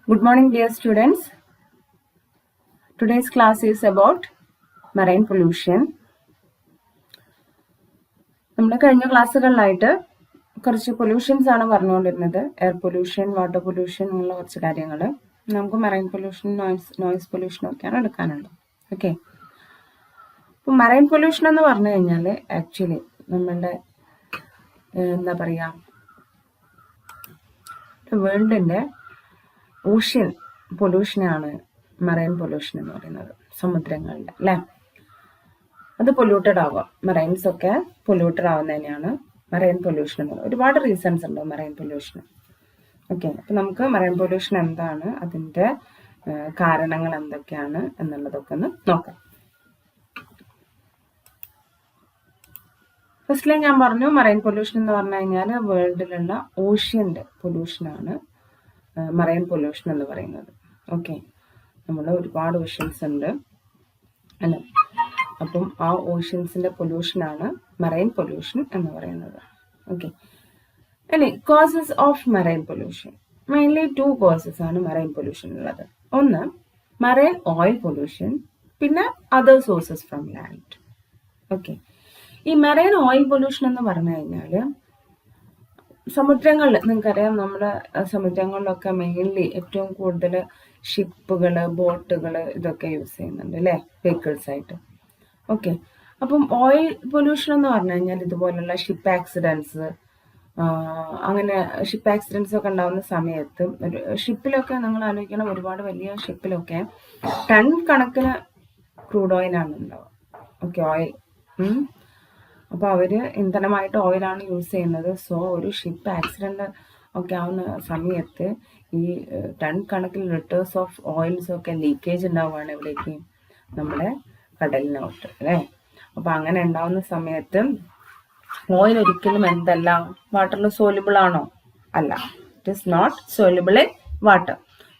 Good morning, dear students. Today's class is about marine pollution. നമ്മുടെ കഴിഞ്ഞ ക്ലാസ്സുകളിലായിട്ട് കുറച്ച് pollutions ആണ് പറഞ്ഞുകൊണ്ടിരുന്നത്. എയർ പൊല്യൂഷൻ, വാട്ടർ പൊല്യൂഷൻ എന്നുള്ള കുറച്ച് കാര്യങ്ങൾ. നമുക്ക് മറൈൻ പൊല്യൂഷൻ, നോയിസ് പൊല്യൂഷനും ഒക്കെയാണ് എടുക്കാനുള്ളത്. ഓക്കെ, അപ്പോൾ മറൈൻ പൊല്യൂഷൻ എന്ന് പറഞ്ഞു കഴിഞ്ഞാൽ ആക്ച്വലി നമ്മളുടെ എന്താ പറയുക, വേൾഡിൻ്റെ ഓഷ്യൻ പൊല്യൂഷനാണ് മറൈൻ പൊല്യൂഷൻ എന്ന് പറയുന്നത്. സമുദ്രങ്ങളുടെ അല്ലേ, അത് പൊല്യൂട്ടഡ് ആവാം. മറൈൻസ് ഒക്കെ പൊല്യൂട്ടഡ് ആവുന്നതിനെയാണ് മറൈൻ പൊല്യൂഷൻ എന്ന് പറയുന്നത്. ഒരുപാട് റീസൺസ് ഉണ്ട് മറൈൻ പൊല്യൂഷന്. ഓക്കെ, അപ്പം നമുക്ക് മറൈൻ പൊല്യൂഷൻ എന്താണ്, അതിൻ്റെ കാരണങ്ങൾ എന്തൊക്കെയാണ് എന്നുള്ളതൊക്കെ ഒന്ന് നോക്കാം. ഫസ്റ്റ്ലി ഞാൻ പറഞ്ഞു, മറൈൻ പൊല്യൂഷൻ എന്ന് പറഞ്ഞു കഴിഞ്ഞാൽ വേൾഡിലുള്ള ഓഷ്യൻ്റെ പൊല്യൂഷനാണ് മറൈൻ പൊല്യൂഷൻ എന്ന് പറയുന്നത്. ഓക്കെ, നമ്മൾ ഒരുപാട് ഓഷ്യൻസ് ഉണ്ട് അല്ലേ, അപ്പം ആ ഓഷ്യൻസിന്റെ പൊല്യൂഷനാണ് മറൈൻ പൊല്യൂഷൻ എന്ന് പറയുന്നത്. ഓക്കെ, ഇനി causes of marine pollution, mainly 2 causes ആണ് മറൈൻ പൊല്യൂഷൻ ഉള്ളത്. ഒന്ന് മറൈൻ ഓയിൽ പൊല്യൂഷൻ, പിന്നെ other sources from land. Okay, ഈ മറൈൻ ഓയിൽ പൊല്യൂഷൻ എന്ന് പറഞ്ഞു കഴിഞ്ഞാൽ സമുദ്രങ്ങളിൽ, നിങ്ങൾക്കറിയാം നമ്മുടെ സമുദ്രങ്ങളിലൊക്കെ മെയിൻലി ഏറ്റവും കൂടുതൽ ഷിപ്പുകൾ, ബോട്ടുകൾ ഇതൊക്കെ യൂസ് ചെയ്യുന്നുണ്ട് അല്ലേ, വെഹിക്കിൾസ് ആയിട്ട്. ഓക്കെ, അപ്പം ഓയിൽ പൊല്യൂഷൻ എന്ന് പറഞ്ഞു കഴിഞ്ഞാൽ ഇതുപോലുള്ള ഷിപ്പ് ആക്സിഡൻസ്, അങ്ങനെ ഷിപ്പ് ആക്സിഡൻസ് ഒക്കെ ഉണ്ടാകുന്ന സമയത്ത് ഒരു ഷിപ്പിലൊക്കെ നിങ്ങൾ ആലോചിക്കണം, ഒരുപാട് വലിയ ഷിപ്പിലൊക്കെ ടൺ കണക്കിന് ക്രൂഡ് ഓയിലാണ് ഉണ്ടാവുക. ഓക്കെ, ഓയിൽ, അപ്പോൾ അവർ ഇന്ധനമായിട്ട് ഓയിലാണ് യൂസ് ചെയ്യുന്നത്. സോ ഒരു ഷിപ്പ് ആക്സിഡന്റ് ഒക്കെ ആവുന്ന സമയത്ത് ഈ ടൺ കണക്കിന് ലിറ്റേഴ്സ് ഓഫ് ഓയിൽസ് ഒക്കെ ലീക്കേജ് ഉണ്ടാവുകയാണ് എവിടേക്ക്, നമ്മുടെ കടലിനോട്ട് അല്ലേ. അപ്പം അങ്ങനെ ഉണ്ടാവുന്ന സമയത്ത് ഓയിൽ ഒരിക്കലും എന്തല്ല, വാട്ടറിൽ സോലുബിൾ ആണോ? അല്ല, it is not soluble in water.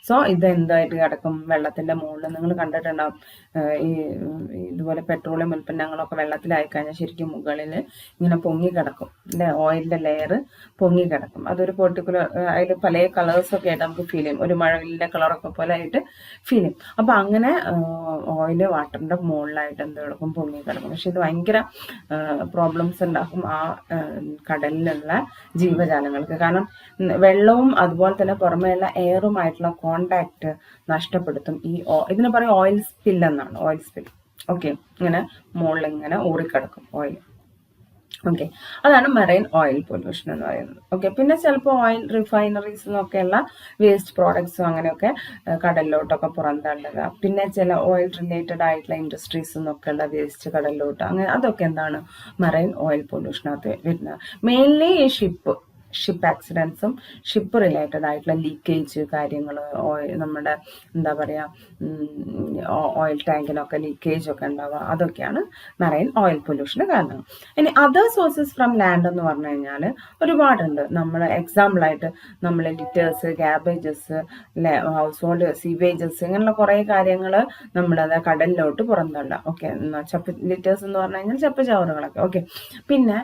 So ഇത് എന്തായിട്ട് കിടക്കും, വെള്ളത്തിൻ്റെ മുകളിൽ. നിങ്ങൾ കണ്ടിട്ടുണ്ടാവും ഈ ഇതുപോലെ പെട്രോളിയം ഉൽപ്പന്നങ്ങളൊക്കെ വെള്ളത്തിലായി കഴിഞ്ഞാൽ ശരിക്കും മുകളിൽ ഇങ്ങനെ പൊങ്ങി കിടക്കും അല്ലേ, ഓയിലിൻ്റെ ലെയർ പൊങ്ങി കിടക്കും. അതൊരു പെർട്ടിക്കുലർ, അതിൽ പല കളേഴ്സൊക്കെ ആയിട്ട് നമുക്ക് ഫീൽ ചെയ്യും, ഒരു മഴവില്ലിൻ്റെ കളറൊക്കെ പോലെ ആയിട്ട് ഫീൽ ചെയ്യും. അപ്പം അങ്ങനെ ഓയിൽ വാട്ടറിൻ്റെ മുകളിലായിട്ട് എന്ത് കിടക്കും, പൊങ്ങി കിടക്കും. പക്ഷെ ഇത് ഭയങ്കര പ്രോബ്ലംസ് ഉണ്ടാക്കും ആ കടലിലുള്ള ജീവജാലങ്ങൾക്ക്. കാരണം വെള്ളവും അതുപോലെ തന്നെ പുറമേയുള്ള എയറുമായിട്ടുള്ള കോണ്ടാക്ട് നഷ്ടപ്പെടുത്തും. ഇതിന് പറയും ഓയിൽ സ്പിൽ എന്നാണ്, ഓയിൽ സ്പിൽ. ഓക്കെ, ഇങ്ങനെ മുകളിൽ ഇങ്ങനെ ഊറിക്കിടക്കും ഓയിൽ. ഓക്കെ, അതാണ് മറൈൻ ഓയിൽ പൊല്യൂഷൻ എന്ന് പറയുന്നത്. ഓക്കെ, പിന്നെ ചിലപ്പോൾ ഓയിൽ റിഫൈനറീസ് എന്നൊക്കെയുള്ള വേസ്റ്റ് പ്രോഡക്ട്സും അങ്ങനെയൊക്കെ കടലിലോട്ടൊക്കെ പുറന്തള്ളുക. പിന്നെ ചില ഓയിൽ റിലേറ്റഡ് ആയിട്ടുള്ള ഇൻഡസ്ട്രീസ് എന്നൊക്കെയുള്ള വേസ്റ്റ് കടലിലോട്ട്, അങ്ങനെ അതൊക്കെ എന്താണ് മറൈൻ ഓയിൽ പൊല്യൂഷനകത്ത് വരുന്നത്. മെയിൻലി ഈ ഷിപ്പ് ആക്സിഡൻസും ഷിപ്പ് റിലേറ്റഡ് ആയിട്ടുള്ള ലീക്കേജ് കാര്യങ്ങൾ, നമ്മുടെ എന്താ പറയുക, ഓയിൽ ടാങ്കിനൊക്കെ ലീക്കേജ് ഒക്കെ ഉണ്ടാവുക, അതൊക്കെയാണ് മറൈൻ ഓയിൽ പൊല്യൂഷന് കാരണം. ഇനി അതർ സോഴ്സസ് ഫ്രം ലാൻഡ് എന്ന് പറഞ്ഞു കഴിഞ്ഞാൽ ഒരുപാടുണ്ട്. നമ്മൾ എക്സാമ്പിളായിട്ട് നമ്മൾ ലിറ്റേഴ്സ്, ഗാബേജസ്, ഹൗസ് ഹോൾഡ് സീവേജസ്, ഇങ്ങനെയുള്ള കുറേ കാര്യങ്ങൾ നമ്മളത് കടലിലോട്ട് പുറന്തള്ളുക. ഓക്കെ, ലിറ്റേഴ്സ് എന്ന് പറഞ്ഞു കഴിഞ്ഞാൽ ചപ്പുചവറുകളൊക്കെ. ഓക്കെ, പിന്നെ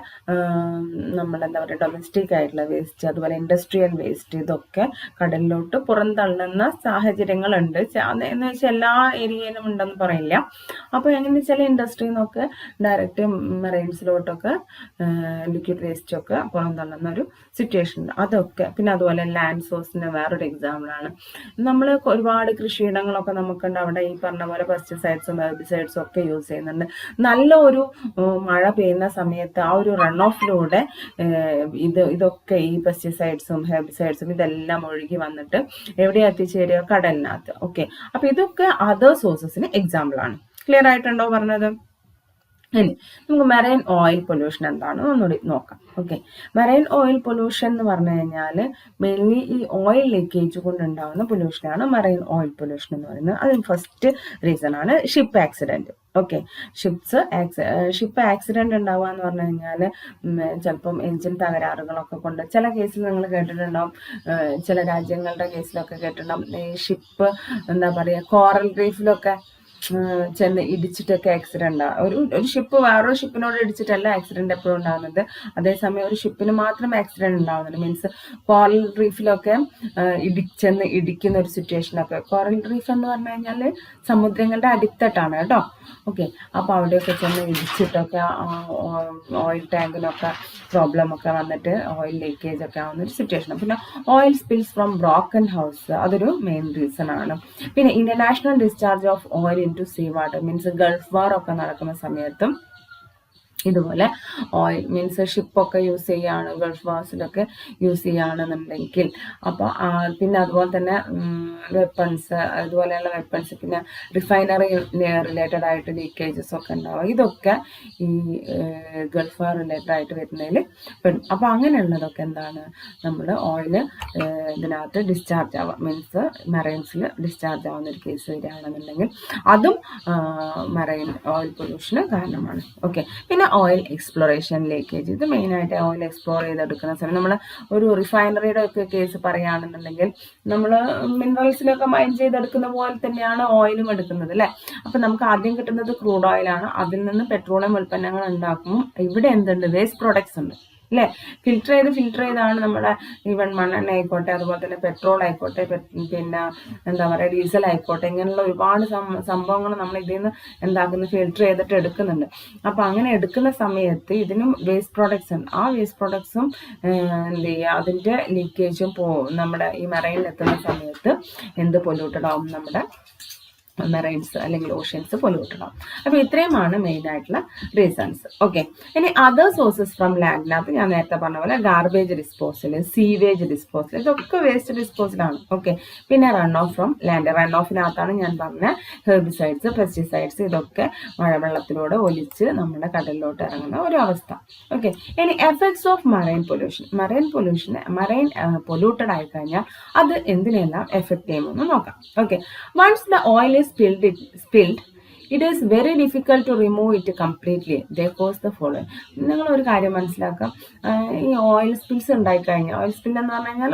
നമ്മളെന്താ പറയുക, ഡൊമസ്റ്റിക് ആയിട്ടുള്ള വേസ്റ്റ്, അതുപോലെ ഇൻഡസ്ട്രിയൽ വേസ്റ്റ്, ഇതൊക്കെ കടലിലോട്ട് പുറന്തള്ളുന്ന സാഹചര്യങ്ങളുണ്ട്. എന്ന് വെച്ചാൽ എല്ലാ ഏരിയയിലും ഉണ്ടെന്ന് പറയില്ല. അപ്പോൾ എങ്ങനെ ചില ഇൻഡസ്ട്രിയിൽ നിന്നൊക്കെ ഡയറക്റ്റ് മറൈൻസിലോട്ടൊക്കെ ലിക്വിഡ് വേസ്റ്റ് ഒക്കെ പുറന്തള്ളുന്ന ഒരു സിറ്റുവേഷൻ ഉണ്ട്. അതൊക്കെ പിന്നെ അതുപോലെ ലാൻഡ് സോഴ്സിൻ്റെ വേറൊരു എക്സാമ്പിളാണ്. നമ്മൾ ഒരുപാട് കൃഷിയിടങ്ങളൊക്കെ നമുക്കുണ്ട്, അവിടെ ഈ പറഞ്ഞ പോലെ പെസ്റ്റിസൈഡ്സും ഹെർബിസൈഡ്സും ഒക്കെ യൂസ് ചെയ്യുന്നുണ്ട്. നല്ല ഒരു മഴ പെയ്യുന്ന സമയത്ത് ആ ഒരു റൺ ഓഫിലൂടെ ഇതൊക്കെ ഈ പെസ്റ്റിസൈഡ്സും ഹെർബിസൈഡ്സും ഇതെല്ലാം ഒഴുകി വന്നിട്ട് എവിടെ എത്തിച്ചേരുക, കടലിനകത്ത്. ഓക്കെ, അപ്പൊ ഇതൊക്കെ അതർ സോഴ്സസിന് എക്സാമ്പിൾ ആണ്. ക്ലിയർ ആയിട്ടുണ്ടോ പറഞ്ഞത്? ഇനി നമുക്ക് മറൈൻ ഓയിൽ പൊല്യൂഷൻ എന്താണെന്ന് ഒന്നുകൂടി നോക്കാം. ഓക്കെ, മറൈൻ ഓയിൽ പൊല്യൂഷൻ എന്ന് പറഞ്ഞു കഴിഞ്ഞാൽ മെയിൻലി ഈ ഓയിൽ ലീക്കേജ് കൊണ്ടുണ്ടാകുന്ന പൊല്യൂഷനാണ് മറൈൻ ഓയിൽ പൊല്യൂഷൻ എന്ന് പറയുന്നത്. അതിന് ഫസ്റ്റ് റീസൺ ആണ് ship accident. Okay, ship accident ഉണ്ടാവുക എന്ന് പറഞ്ഞു കഴിഞ്ഞാൽ ചിലപ്പം എൻജിൻ തകരാറുകളൊക്കെ കൊണ്ട്, ചില കേസിൽ നിങ്ങൾ കേട്ടിട്ടുണ്ടാവും, ചില രാജ്യങ്ങളുടെ കേസിലൊക്കെ കേട്ടിട്ടുണ്ടാവും, ഈ ഷിപ്പ് എന്താ പറയുക, കോറൽ റീഫിലൊക്കെ ചെന്ന് ഇടിച്ചിട്ടൊക്കെ ആക്സിഡന്റ് ഒരു ഷിപ്പ് വേറൊരു ഷിപ്പിനോട് ഇടിച്ചിട്ടല്ല ആക്സിഡന്റ് എപ്പോഴും ഉണ്ടാകുന്നത്. അതേസമയം ഒരു ഷിപ്പിന് മാത്രം ആക്സിഡന്റ് ഉണ്ടാകുന്നുണ്ട്. മീൻസ് കോറൽ റീഫിലൊക്കെ ചെന്ന് ഇടിക്കുന്ന ഒരു സിറ്റുവേഷനൊക്കെ. കോറൽ റീഫ് എന്ന് പറഞ്ഞു കഴിഞ്ഞാൽ സമുദ്രങ്ങളുടെ അടിത്തട്ടാണ് കേട്ടോ. ഓക്കെ, അപ്പോൾ അവിടെയൊക്കെ ചെന്ന് ഇടിച്ചിട്ടൊക്കെ ഓയിൽ ടാങ്കിനൊക്കെ പ്രോബ്ലം ഒക്കെ വന്നിട്ട് ഓയിൽ ലീക്കേജ് ഒക്കെ ആവുന്ന ഒരു സിറ്റുവേഷൻ. പിന്നെ oil spills from broken house, അതൊരു മെയിൻ റീസൺ ആണ്. പിന്നെ international discharge of oil in to sea water, means Gulf war ഒക്കെ നടക്കുന്ന സമയത്തും ഇതുപോലെ ഓയിൽ മീൻസ് ഷിപ്പൊക്കെ യൂസ് ചെയ്യുകയാണ്, ഗൾഫ് വാർസിലൊക്കെ യൂസ് ചെയ്യുകയാണെന്നുണ്ടെങ്കിൽ. അപ്പോൾ പിന്നെ അതുപോലെ തന്നെ വെപ്പൺസ്, അതുപോലെയുള്ള വെപ്പൺസ്, പിന്നെ റിഫൈനറി റിലേറ്റഡ് ആയിട്ട് ലീക്കേജസ് ഒക്കെ ഉണ്ടാവും. ഇതൊക്കെ ഈ ഗൾഫ് വാർ റിലേറ്റഡ് ആയിട്ട് വരുന്നതിൽ പെടും. അപ്പോൾ അങ്ങനെയുള്ളതൊക്കെ എന്താണ്, നമ്മൾ ഓയിൽ ഇതിനകത്ത് ഡിസ്ചാർജ് ആവാം, മീൻസ് മെറൈൻസിൽ ഡിസ്ചാർജ് ആവുന്ന ഒരു കേസ് വരികയാണെന്നുണ്ടെങ്കിൽ അതും മെറൈൻ ഓയിൽ പൊല്യൂഷന് കാരണമാണ്. ഓക്കെ, പിന്നെ ഓയിൽ എക്സ്പ്ലോറേഷൻ ലീക്കേജ്, ഇത് മെയിനായിട്ട് ഓയിൽ എക്സ്പ്ലോർ ചെയ്തെടുക്കുന്ന സമയം നമ്മൾ ഒരു റിഫൈനറിയുടെ ഒക്കെ കേസ് പറയുകയാണെന്നുണ്ടെങ്കിൽ നമ്മൾ മിനറൽസിലൊക്കെ മൈൻ ചെയ്തെടുക്കുന്ന പോലെ തന്നെയാണ് ഓയിലും എടുക്കുന്നത് അല്ലേ. അപ്പം നമുക്ക് ആദ്യം കിട്ടുന്നത് ക്രൂഡ് ഓയിലാണ്, അതിൽ നിന്ന് പെട്രോളിയം ഉൽപ്പന്നങ്ങൾ ഉണ്ടാക്കുമ്പോൾ ഇവിടെ എന്തുണ്ട്, വേസ്റ്റ് പ്രോഡക്ട്സ് ഉണ്ട് അല്ലേ. ഫിൽറ്റർ ചെയ്താണ് നമ്മുടെ ഈവൻ മണ്ണെണ്ണ ആയിക്കോട്ടെ, അതുപോലെ തന്നെ പെട്രോൾ ആയിക്കോട്ടെ, പിന്നെ എന്താ പറയുക ഡീസൽ ആയിക്കോട്ടെ, ഇങ്ങനെയുള്ള ഒരുപാട് സംഭവങ്ങൾ നമ്മൾ ഇതിൽ നിന്ന് എന്താക്കുന്നു, ഫിൽറ്റർ ചെയ്തിട്ട് എടുക്കുന്നുണ്ട്. അപ്പം അങ്ങനെ എടുക്കുന്ന സമയത്ത് ഇതിനും വേസ്റ്റ് പ്രോഡക്ട്സ് ഉണ്ട്. ആ വേസ്റ്റ് പ്രോഡക്ട്സും എന്ത് ചെയ്യുക, അതിൻ്റെ ലീക്കേജും നമ്മുടെ ഈ മെറൈനിൽ എത്തുന്ന സമയത്ത് എന്ത് പൊല്യൂട്ടഡ് ആവും, നമ്മുടെ മെറൈൻസ് അല്ലെങ്കിൽ ഓഷ്യൻസ് പൊല്യൂട്ടഡ് ആവും. അപ്പോൾ ഇത്രയുമാണ് മെയിൻ ആയിട്ടുള്ള റീസൺസ്. ഓക്കെ, ഇനി അതർ സോഴ്സസ് ഫ്രം ലാൻഡിനകത്ത് ഞാൻ നേരത്തെ പറഞ്ഞ പോലെ ഗാർബേജ് ഡിസ്പോസൽ, സീവേജ് ഡിസ്പോസൽ, ഇതൊക്കെ വേസ്റ്റ് ഡിസ്പോസലാണ്. ഓക്കെ, പിന്നെ run off from land, run ഓഫിനകത്താണ് ഞാൻ പറഞ്ഞ ഹെർബിസൈഡ്സ്, പെസ്റ്റിസൈഡ്സ്, ഇതൊക്കെ മഴവെള്ളത്തിലൂടെ ഒലിച്ച് നമ്മുടെ കടലിലോട്ട് ഇറങ്ങുന്ന ഒരു അവസ്ഥ. ഓക്കെ, ഇനി effects of marine pollution, marine polluted ആയി കഴിഞ്ഞാൽ അത് എന്തിനെല്ലാം എഫക്ട് ചെയ്യുമെന്ന് നോക്കാം. Okay, once the oil is spilled, it is very difficult to remove it completely. They cause the following. നിങ്ങൾ ഒരു കാര്യം മനസ്സിലാക്കാം, ഈ ഓയിൽ സ്പിൽസ് ഉണ്ടായിക്കഴിഞ്ഞാൽ, ഓയിൽ സ്പിൽ എന്ന് പറഞ്ഞു കഴിഞ്ഞാൽ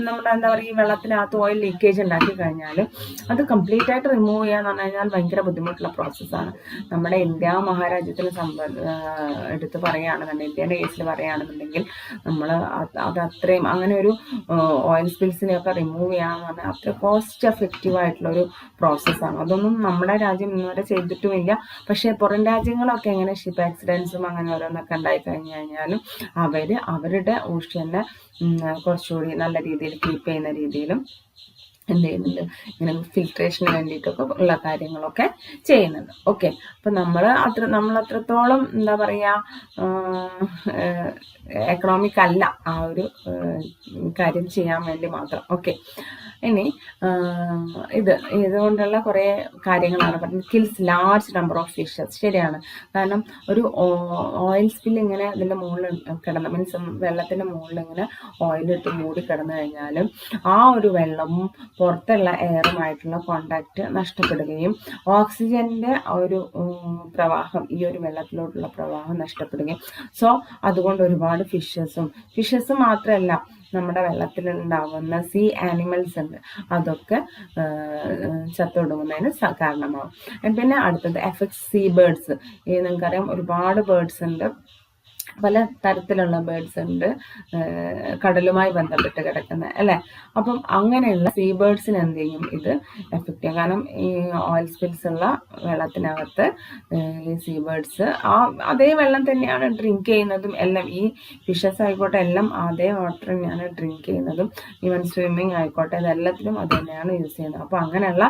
നമ്മുടെ എന്താ പറയുക, ഈ വെള്ളത്തിനകത്ത് ഓയിൽ ലീക്കേജ് ഉണ്ടാക്കി കഴിഞ്ഞാൽ അത് കംപ്ലീറ്റ് ആയിട്ട് റിമൂവ് ചെയ്യാന്ന് പറഞ്ഞു കഴിഞ്ഞാൽ ഭയങ്കര ബുദ്ധിമുട്ടുള്ള പ്രോസസ്സാണ്. നമ്മുടെ ഇന്ത്യ മഹാരാജ്യത്തിൽ എടുത്ത് പറയുകയാണെന്നുണ്ടെങ്കിൽ, ഇന്ത്യയുടെ കേസിൽ പറയുകയാണെന്നുണ്ടെങ്കിൽ നമ്മൾ അത് അത്രയും അങ്ങനെ ഒരു ഓയിൽ സ്പിൽസിനെയൊക്കെ റിമൂവ് ചെയ്യാന്ന് പറഞ്ഞാൽ അത്ര കോസ്റ്റ് എഫക്റ്റീവ് ആയിട്ടുള്ളൊരു പ്രോസസ്സാണ്. അതൊന്നും നമ്മുടെ രാജ്യം വരെ ചെയ്തിട്ടുമില്ല. പക്ഷേ പുറം രാജ്യങ്ങളൊക്കെ എങ്ങനെ ഷിപ്പ് ആക്സിഡൻസും അങ്ങനെ ഓരോന്നൊക്കെ ഉണ്ടായി കഴിഞ്ഞു കഴിഞ്ഞാലും അവരുടെ ഓഷ്യനെ കുറച്ചുകൂടി നല്ല രീതിയിൽ കീപ്പ് ചെയ്യുന്ന രീതിയിലും എന്ത് ചെയ്യുന്നുണ്ട്, ഇങ്ങനെ ഫിൽട്രേഷന് വേണ്ടിയിട്ടൊക്കെ ഉള്ള കാര്യങ്ങളൊക്കെ ചെയ്യുന്നുണ്ട്. ഓക്കെ, അപ്പം നമ്മൾ അത്രത്തോളം എന്താ പറയുക എക്കണോമിക് അല്ല ആ ഒരു കാര്യം ചെയ്യാൻ വേണ്ടി മാത്രം. ഓക്കെ, ഇനി ഇതുകൊണ്ടുള്ള കുറേ കാര്യങ്ങളാണ് പറഞ്ഞത്. Kills large number of fishes, ശരിയാണ്. കാരണം ഒരു ഓയിൽ സ്പിൽ ഇങ്ങനെ ഇതിൻ്റെ മുകളിൽ കിടന്ന്, മീൻസ് വെള്ളത്തിൻ്റെ മുകളിൽ ഇങ്ങനെ ഓയിലിട്ട് മൂടി കിടന്നു കഴിഞ്ഞാൽ ആ ഒരു വെള്ളവും പുറത്തുള്ള എയറുമായിട്ടുള്ള കോണ്ടാക്റ്റ് നഷ്ടപ്പെടുകയും ഓക്സിജൻ്റെ ഒരു പ്രവാഹം, ഈ ഒരു വെള്ളത്തിലോട്ടുള്ള പ്രവാഹം നഷ്ടപ്പെടുകയും, സോ അതുകൊണ്ട് ഒരുപാട് ഫിഷസ് മാത്രമല്ല നമ്മുടെ വെള്ളത്തിലുണ്ടാവുന്ന സീ ആനിമൽസ് ഉണ്ട്, അതൊക്കെ ചത്തൊടുങ്ങുന്നതിന് കാരണമാവും. പിന്നെ അടുത്തത് എഫക്ട്സ് സീ ബേർഡ്സ്. ഈ നിങ്ങൾക്കറിയാം ഒരുപാട് ബേർഡ്സ് ഉണ്ട്, പല തരത്തിലുള്ള ബേർഡ്സ് ഉണ്ട് കടലുമായി ബന്ധപ്പെട്ട് കിടക്കുന്ന അല്ലേ. അപ്പം അങ്ങനെയുള്ള സീ ബേർഡ്സിന് എന്ത് ചെയ്യും, ഇത് എഫക്റ്റ് ചെയ്യും. കാരണം ഈ ഓയിൽ സ്പിൽസ് ഉള്ള വെള്ളത്തിനകത്ത് ഈ സീ ബേർഡ്സ് അതേ വെള്ളം തന്നെയാണ് ഡ്രിങ്ക് ചെയ്യുന്നതും എല്ലാം. ഈ ഫിഷസ് ആയിക്കോട്ടെ എല്ലാം അതേ വാട്ടർ തന്നെയാണ് ഡ്രിങ്ക് ചെയ്യുന്നതും, ഈവൻ സ്വിമ്മിങ് ആയിക്കോട്ടെ ഇതെല്ലാത്തിലും അത് തന്നെയാണ് യൂസ് ചെയ്യുന്നത്. അപ്പോൾ അങ്ങനെയുള്ള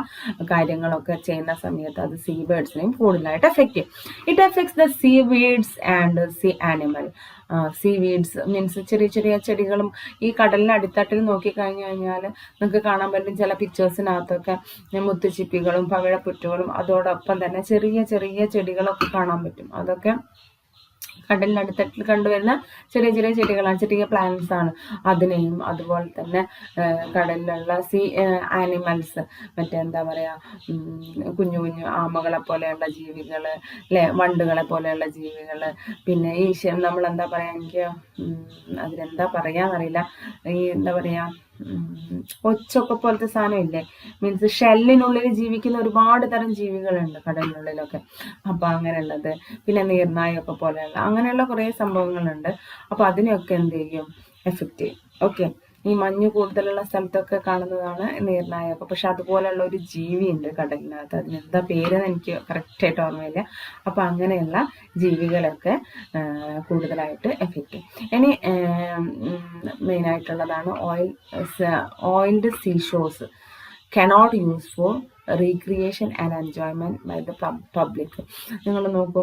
കാര്യങ്ങളൊക്കെ ചെയ്യുന്ന സമയത്ത് അത് സീ ബേർഡ്സിനെയും കൂടുതലായിട്ട് എഫക്റ്റ് ചെയ്യും. It effects the sea weeds and sea animal. Sea weeds means ചെറിയ ചെറിയ ചെടികളും ഈ കടലിന് അടിത്തട്ടിൽ നോക്കിക്കഴിഞ്ഞു കഴിഞ്ഞാൽ നിങ്ങൾക്ക് കാണാൻ പറ്റും ചില പിക്ചേഴ്സിനകത്തൊക്കെ മുത്തുച്ചിപ്പികളും പവിഴപ്പുറ്റുകളും അതോടൊപ്പം തന്നെ ചെറിയ ചെറിയ ചെടികളൊക്കെ കാണാൻ പറ്റും. അതൊക്കെ കടലിനടുത്തട്ടിൽ കണ്ടുവരുന്ന ചെറിയ ചെറിയ ചെടികളാണ്, ചെറിയ പ്ലാന്റ്സ് ആണ്. അതിനെയും അതുപോലെ തന്നെ കടലിലുള്ള സീ ആനിമൽസ്, മറ്റെന്താ പറയുക കുഞ്ഞു കുഞ്ഞു ആമകളെ പോലെയുള്ള ജീവികൾ അല്ലേ, വണ്ടുകളെ പോലെയുള്ള ജീവികൾ, പിന്നെ ഈ നമ്മളെന്താ പറയുക, എനിക്ക് അതിനെന്താ പറയാന്നറിയില്ല, ഈ എന്താ പറയുക ഒച്ചൊക്കെ പോലത്തെ സാധനം ഇല്ലേ, മീൻസ് ഷെല്ലിനുള്ളിൽ ജീവിക്കുന്ന ഒരുപാട് തരം ജീവികളുണ്ട് കടലിനുള്ളിലൊക്കെ. അപ്പൊ അങ്ങനെയുള്ളത്, പിന്നെ നീർനായൊക്കെ പോലെയുള്ള അങ്ങനെയുള്ള കുറേ സംഭവങ്ങളുണ്ട്. അപ്പൊ അതിനെയൊക്കെ എന്ത് ചെയ്യും, എഫക്റ്റ് ചെയ്യും. ഓക്കെ, ഈ മഞ്ഞ് കൂടുതലുള്ള സ്ഥലത്തൊക്കെ കാണുന്നതാണ് നീർനായൊക്കെ. പക്ഷെ അതുപോലെയുള്ള ഒരു ജീവിയുണ്ട് കടലിനകത്ത്, അതിനെന്താ പേരെന്ന് എനിക്ക് കറക്റ്റായിട്ട് ഓർമ്മയില്ല. അപ്പൊ അങ്ങനെയുള്ള ജീവികളൊക്കെ കൂടുതലായിട്ട് എഫക്റ്റ് ചെയ്യും. ഇനി മെയിനായിട്ടുള്ളതാണ് oiled seashores cannot use for recreation and enjoyment by the public. നിങ്ങൾ നോക്കൂ,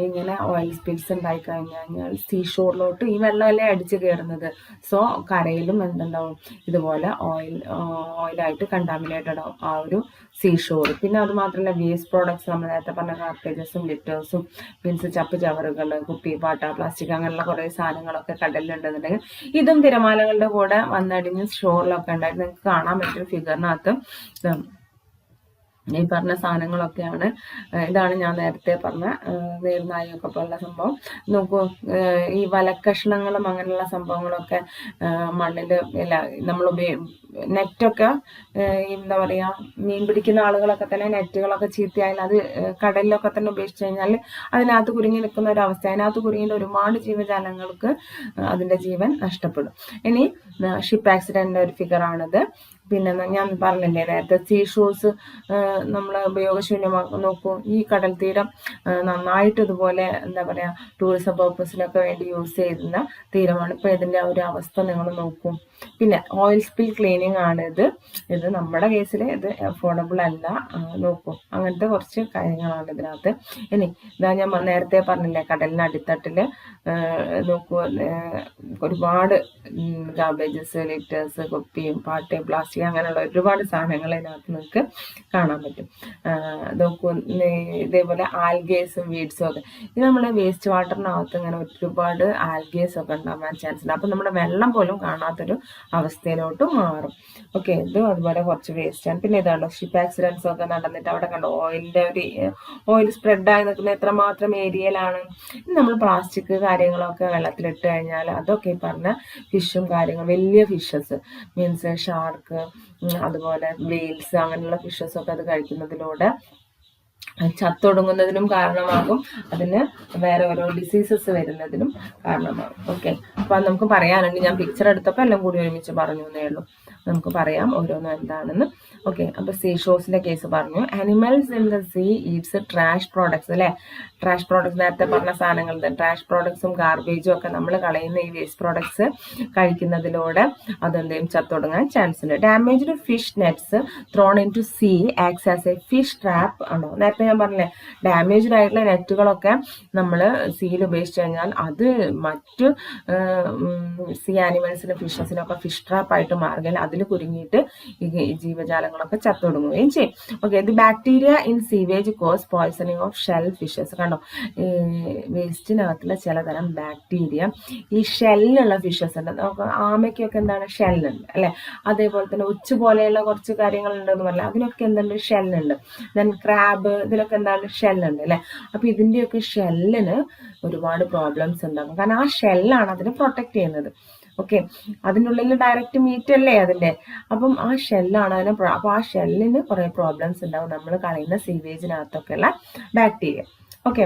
ഇങ്ങനെ ഓയിൽ സ്പിൽസ് ഉണ്ടായി കഴിഞ്ഞാൽ സീഷോറിലോട്ട് ഈ വെള്ളമല്ലേ അടിച്ചു കയറുന്നത്. സോ കരയിലും എന്തുണ്ടാവും, ഇതുപോലെ ഓയിലായിട്ട് കണ്ടാമിനേറ്റഡ് ആവും ആ ഒരു സീഷോർ. പിന്നെ അത് മാത്രമല്ല വേസ്റ്റ് പ്രോഡക്ട്സ്, നമ്മൾ നേരത്തെ പറഞ്ഞ ഗാർബേജസും ലിറ്റേഴ്സും, മീൻസ് ചപ്പ് ചവറുകൾ, കുപ്പി, പാട്ട, പ്ലാസ്റ്റിക് അങ്ങനെയുള്ള കുറേ സാധനങ്ങളൊക്കെ കടലിലുണ്ടെന്നുണ്ടെങ്കിൽ ഇതും തിരമാലകളുടെ കൂടെ വന്നടിഞ്ഞ് ഷോറിലൊക്കെ ഉണ്ടായിട്ട് നിങ്ങൾക്ക് കാണാൻ പറ്റും ഫിഗറിനകത്ത് ഈ പറഞ്ഞ സാധനങ്ങളൊക്കെയാണ്. ഇതാണ് ഞാൻ നേരത്തെ പറഞ്ഞ നീർനായൊക്കെ പോലുള്ള സംഭവം. നോക്കൂ, ഈ വലക്കഷ്ണങ്ങളും അങ്ങനെയുള്ള സംഭവങ്ങളൊക്കെ മണ്ണിൽ നമ്മൾ നെറ്റൊക്കെ എന്താ പറയുക, മീൻ പിടിക്കുന്ന ആളുകളൊക്കെ തന്നെ നെറ്റുകളൊക്കെ ചീത്തയായാൽ അത് കടലിലൊക്കെ തന്നെ ഉപേക്ഷിച്ച് കഴിഞ്ഞാൽ അതിനകത്ത് കുരുങ്ങി നിൽക്കുന്ന ഒരു അവസ്ഥ. അതിനകത്ത് കുരുങ്ങിയിട്ട് ഒരുപാട് ജീവജാലങ്ങൾക്ക് അതിൻ്റെ ജീവൻ നഷ്ടപ്പെടും. ഇനി ഷിപ്പ് ആക്സിഡന്റിന്റെ ഒരു ഫിഗറാണിത്. പിന്നെ ഞാൻ പറഞ്ഞില്ലേ നേരത്തെ സീഷോഴ്സ് നമ്മൾ ഉപയോഗശൂന്യമാക്കും. നോക്കൂ, ഈ കടൽ തീരം നന്നായിട്ട് ഇതുപോലെ എന്താ പറയാ ടൂറിസം പർപ്പസിനൊക്കെ വേണ്ടി യൂസ് ചെയ്യുന്ന തീരമാണ്. ഇപ്പൊ ഇതിന്റെ ഒരു അവസ്ഥ നിങ്ങൾ നോക്കൂ. പിന്നെ ഓയിൽ സ്പിൽ ക്ലീനിങ് ആണ് ഇത് നമ്മുടെ കേസിൽ ഇത് അഫോർഡബിൾ അല്ല. നോക്കൂ, അങ്ങനത്തെ കുറച്ച് കാര്യങ്ങളാണ് ഇതിനകത്ത്. ഇനി ഇതാ ഞാൻ നേരത്തെ പറഞ്ഞില്ലേ കടലിന് അടിത്തട്ടില് നോക്കൂ, ഒരുപാട് ഗാർബേജസ്, ലിറ്റേഴ്സ്, കുപ്പിയും, പാട്ട്, പ്ലാസ്റ്റിക് അങ്ങനെയുള്ള ഒരുപാട് സാധനങ്ങൾ ഇതിനകത്ത് നിങ്ങൾക്ക് കാണാൻ പറ്റും. നോക്കൂ, ഇതേപോലെ ആൽഗേസും വീഡ്സും ഒക്കെ. ഇത് നമ്മുടെ വേസ്റ്റ് വാട്ടറിനകത്ത് ഇങ്ങനെ ഒരുപാട് ആൽഗേസ് ഒക്കെ ഉണ്ടാവാൻ ചാൻസ് ഉണ്ട്. അപ്പം നമ്മുടെ വെള്ളം പോലും കാണാത്തൊരു അവസ്ഥയിലോട്ട് മാറും. ഓക്കെ, ഇതും അതുപോലെ കുറച്ച് വേസ്റ്റ് ആണ്. പിന്നെ ഇതാണോ ഷിപ്പ് ആക്സിഡൻസ് ഒക്കെ നടന്നിട്ട് അവിടെ കണ്ടോ ഓയിൽ സ്പ്രെഡായി നിൽക്കുന്ന എത്രമാത്രം ഏരിയയിലാണ്. നമ്മൾ പ്ലാസ്റ്റിക് കാര്യങ്ങളൊക്കെ വെള്ളത്തിലിട്ട് കഴിഞ്ഞാൽ അതൊക്കെ ഈ പറഞ്ഞ ഫിഷും കാര്യങ്ങളും, വലിയ ഫിഷസ് മീൻസ് ഷാർക്ക്, അതുപോലെ വെയിൽസ് അങ്ങനെയുള്ള ഫിഷസ് ഒക്കെ അത് കഴിക്കുന്നതിലൂടെ ചത്തൊടുങ്ങുന്നതിനും കാരണമാകും, അതിന് വേറെ ഓരോ ഡിസീസസ് വരുന്നതിനും കാരണമാകും. ഓക്കെ, അപ്പൊ നമുക്ക് പറയാനുണ്ട്, ഞാൻ പിക്ചർ എടുത്തപ്പോൾ എല്ലാം കൂടി ഒരുമിച്ച് പറഞ്ഞു എന്നേ ഉള്ളൂ. നമുക്ക് പറയാം ഓരോന്നും എന്താണെന്ന്. ഓക്കെ, അപ്പൊ സീഷോഴ്സിന്റെ കേസ് പറഞ്ഞു. Animals in the sea Eats trash products അല്ലെ. ട്രാഷ് പ്രോഡക്ട്സ് നേരത്തെ പറഞ്ഞ സാധനങ്ങൾ, ട്രാഷ് പ്രോഡക്ട്സും ഗാർബേജും ഒക്കെ നമ്മൾ കളയുന്ന ഈ വേസ്റ്റ് പ്രോഡക്ട്സ് കഴിക്കുന്നതിലൂടെ അതെന്തെയും ചത്തൊടുങ്ങാൻ ചാൻസ് ഉണ്ട്. Damaged fish nets thrown in to sea acts as a fish trap ആണോ. നേരത്തെ ഞാൻ പറഞ്ഞില്ലേ ഡാമേജ്ഡ് ആയിട്ടുള്ള നെറ്റുകളൊക്കെ നമ്മൾ സീയിൽ ഉപേക്ഷിച്ച് കഴിഞ്ഞാൽ അത് മറ്റു സീ ആനിമൽസിനും ഫിഷസിനൊക്കെ ഫിഷ് ട്രാപ്പ് ആയിട്ട് മാറുകയും അതിൽ കുരുങ്ങിയിട്ട് ഈ ജീവജാലങ്ങളൊക്കെ ചത്തൊടുങ്ങുകയും ചെയ്യും. Okay, the bacteria in sewage cause poisoning of shell fishes. കണ്ടോ, വേസ്റ്റിനകത്തുള്ള ചിലതരം ബാക്ടീരിയ ഈ ഷെല്ലുള്ള ഫിഷസ് ഉണ്ട്. നമുക്ക് ആമയ്ക്കൊക്കെ എന്താണ് ഷെല്ലുണ്ട് അല്ലെ. അതേപോലെ തന്നെ ഉച്ചു പോലെയുള്ള കുറച്ച് കാര്യങ്ങളുണ്ടെന്ന് പറഞ്ഞാൽ അതിനൊക്കെ എന്തുണ്ട് ഷെല്ലുണ്ട്. ദെൻ ക്രാബ്, ഇതിലൊക്കെ എന്താണ് ഷെല്ലുണ്ട് അല്ലെ. അപ്പൊ ഇതിന്റെയൊക്കെ ഷെല്ലിന് ഒരുപാട് പ്രോബ്ലംസ് ഉണ്ടാകും. കാരണം ആ ഷെല്ലാണ് അതിനെ പ്രൊട്ടക്ട് ചെയ്യുന്നത്. ഓക്കെ, അതിനുള്ളിൽ ഡയറക്റ്റ് മീറ്റ് അല്ലേ അതിന്റെ. അപ്പം ആ ഷെല്ലാണ് അതിന്. അപ്പൊ ആ ഷെല്ലിന് കുറെ പ്രോബ്ലംസ് ഉണ്ടാവും നമ്മൾ കളയുന്ന സീവേജിനകത്തൊക്കെയുള്ള ബാക്ടീരിയ. ഓക്കെ,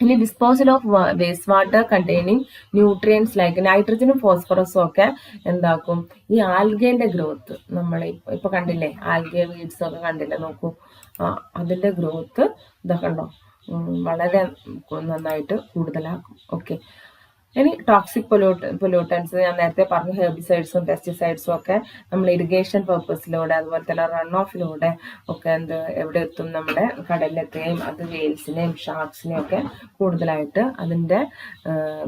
ഇനി disposal of waste water containing nutrients like നൈട്രജനും ഫോസ്ഫറസും ഒക്കെ എന്താക്കും, ഈ ആൽഗേന്റെ ഗ്രോത്ത് നമ്മൾ ഇപ്പൊ കണ്ടില്ലേ, ആൽഗേ വീഡ്സ് ഒക്കെ കണ്ടില്ലേ, നോക്കൂ അതിന്റെ ഗ്രോത്ത് ഇതൊക്കെ ഉണ്ടോ വളരെ നന്നായിട്ട് കൂടുതലാക്കും. ഓക്കെ, ഇനി ടോക്സിക് പൊല്യൂട്ടൻസ് ഞാൻ നേരത്തെ പറഞ്ഞു, ഹെർബിസൈഡ്സും പെസ്റ്റിസൈഡ്സും ഒക്കെ നമ്മൾ ഇറിഗേഷൻ പർപ്പസിലൂടെ അതുപോലെ തന്നെ റൺ ഓഫിലൂടെ ഒക്കെ എവിടെ എത്തും, നമ്മുടെ കടലിലെത്തുകയും അത് വെയിൽസിനെയും ഷാർക്സിനെയും ഒക്കെ കൂടുതലായിട്ട് അതിൻ്റെ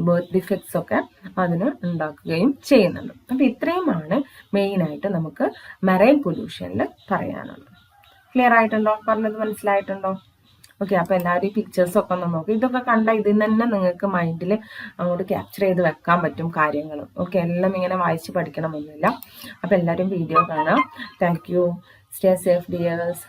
ബർത്ത് ഡിഫക്ട്സ് ഒക്കെ അതിന് ഉണ്ടാക്കുകയും ചെയ്യുന്നുണ്ട്. അപ്പം ഇത്രയുമാണ് മെയിനായിട്ട് നമുക്ക് മെറൈൻ പൊല്യൂഷനിൽ പറയാനുള്ളത്. ക്ലിയർ ആയിട്ടുണ്ടോ? പറഞ്ഞത് മനസ്സിലായിട്ടുണ്ടോ? ഓക്കെ, അപ്പൊ എല്ലാവരും ഈ പിക്ചേഴ്സ് ഒക്കെ ഒന്ന് നോക്കി. ഇതൊക്കെ കണ്ടാൽ ഇതിൽ തന്നെ നിങ്ങൾക്ക് മൈൻഡിൽ അങ്ങോട്ട് ക്യാപ്ചർ ചെയ്ത് വെക്കാൻ പറ്റും കാര്യങ്ങൾ. ഓക്കെ, എല്ലാം ഇങ്ങനെ വായിച്ച് പഠിക്കണമെന്നില്ല. അപ്പൊ എല്ലാവരും വീഡിയോ കാണാം. Thank you. Stay safe dears.